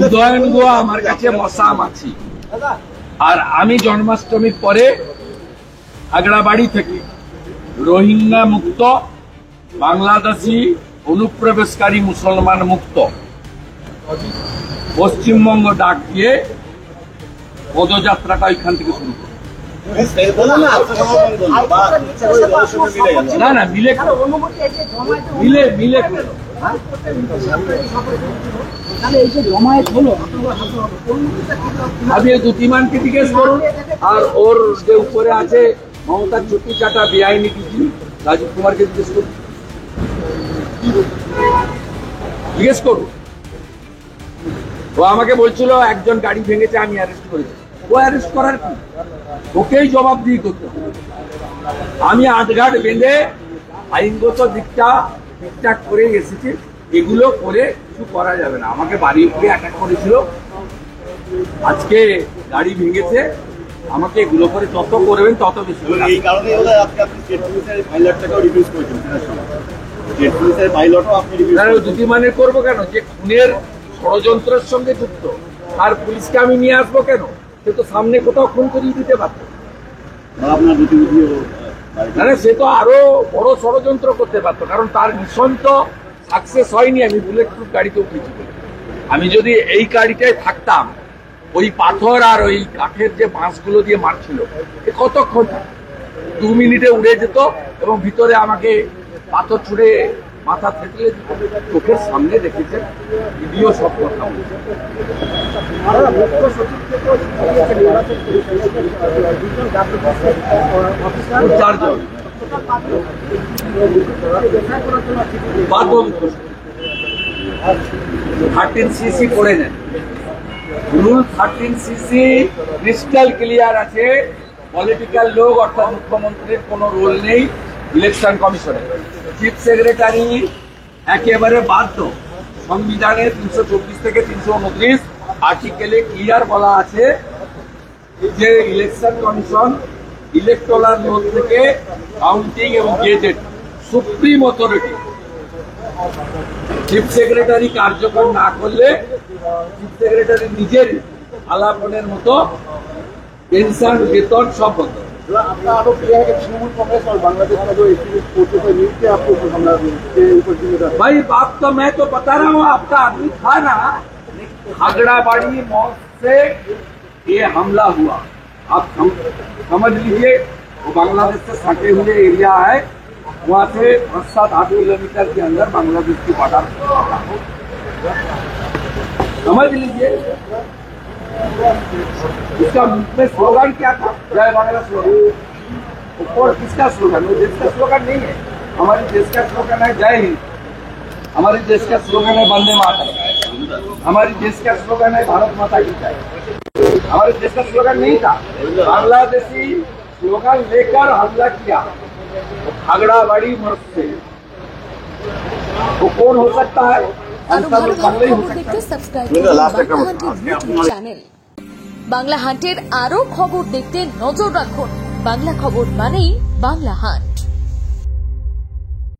উদয়ন গুহা আমার কাছে মশা মাছি। আর আমি জন্মাষ্টমীর পরে আগ্রাবাড়ি থেকে রোহিঙ্গা মুক্ত, বাংলাদেশি অনুপ্রবেশকারী মুসলমান মুক্ত পশ্চিমবঙ্গ ডাক দিয়ে পদযাত্রাটা এখান থেকে শুরু করব। না না, মিলে মিলে মিলে আপনি দুটিমানকে জিজ্ঞেস করুন, আর ওর যে উপরে আছে মমতার ছুটি চাটা বেআইনি কিছু রাজীব কুমারকে জিজ্ঞেস করুন। ও আমাকে বলছিল একজন গাড়ি ভেঙেছে, আমি অ্যারেস্ট করেছি। ও অ্যারেস্ট করার কি, ওকেই জবাবদিহি করতে হবে। আমি আটঘাট বেঁধে আইনগত দিকটা ঠিকঠাক করে এসেছি, এগুলো করে কিছু করা যাবে না। আমাকে বাড়ি গিয়ে অ্যাটাক করেছিল, আজকে গাড়ি ভেঙেছে, আমাকে এগুলো করে যত করবেন তত বেশি। এই কারণে দুটি মানে করবো কেন, যে খুনের ষড়যন্ত্রের সঙ্গে যুক্ত আর পুলিশকে আমি নিয়ে আসবো কেন? সে তো সামনে কোথাও খুন করিয়ে দিতে পারত, সে তো আরো বড় ষড়যন্ত্র করতে পারতো, কারণ তার মিশন তো সাকসেস হয়নি। আমি বুলেট প্রুফ গাড়িতে উঠেছি, আমি যদি এই গাড়িটায় থাকতাম, ওই পাথর আর ওই কাঠের যে বাঁশগুলো দিয়ে মারছিল, কতক্ষণ 2 মিনিটে উড়ে যেত এবং ভিতরে আমাকে পাথর ছুঁড়ে মাথা থেতলে দিত। চোখের সামনে দেখেছে, ভিডিও সব কথা বলছে। চারজন 13cc করে নেন। রুল 13cc ক্রিস্টাল ক্লিয়ার আছে। পলিটিক্যাল লোক অর্থাৎ মুখ্যমন্ত্রীর কোন রোল নেই ইলেকশন কমিশনে। চিফ সেক্রেটারি একেবারে বাধ্য। সংবিধানের 324 থেকে 329 আর্টিকেলে ক্লিয়ার বলা আছে যে ইলেকশন কমিশন ইলেকটোরাল রোল থেকে কাউন্টিং এবং gazette supreme authority. Chief secretary কার্যকর না করলে চিফ সেক্রেটারি নিজের আলাপনের মতো পেনশন বেতন সব বন্ধ। भाई बात तो मैं तो बता रहा हूँ, आपका आदमी था ना, आगड़ाबाड़ी मॉल से ये हमला हुआ। आप समझ लीजिए, वो बांग्लादेश से सटे हुए एरिया है, वहाँ से 7-8 किलोमीटर के अंदर बांग्लादेश की बॉर्डर समझ लीजिए। इसका में स्लोगन क्या था? जय बांग्ला स्लोगन। ऊपर किसका स्लोगन? वो देश का स्लोगन नहीं है। हमारे देश का स्लोगन है जय हिंद, हमारे देश का स्लोगन है वंदे मातरम, हमारे देश का स्लोगन है भारत माता की जय। हमारे देश का स्लोगन नहीं था। बांग्लादेशी स्लोगन लेकर हमला किया आगड़ाबाड़ी मर्द से। वो कौन हो सकता है? বাংলা হান্টের আরো খবর দেখতে নজর রাখুন। বাংলা খবর মানেই বাংলা হান্ট।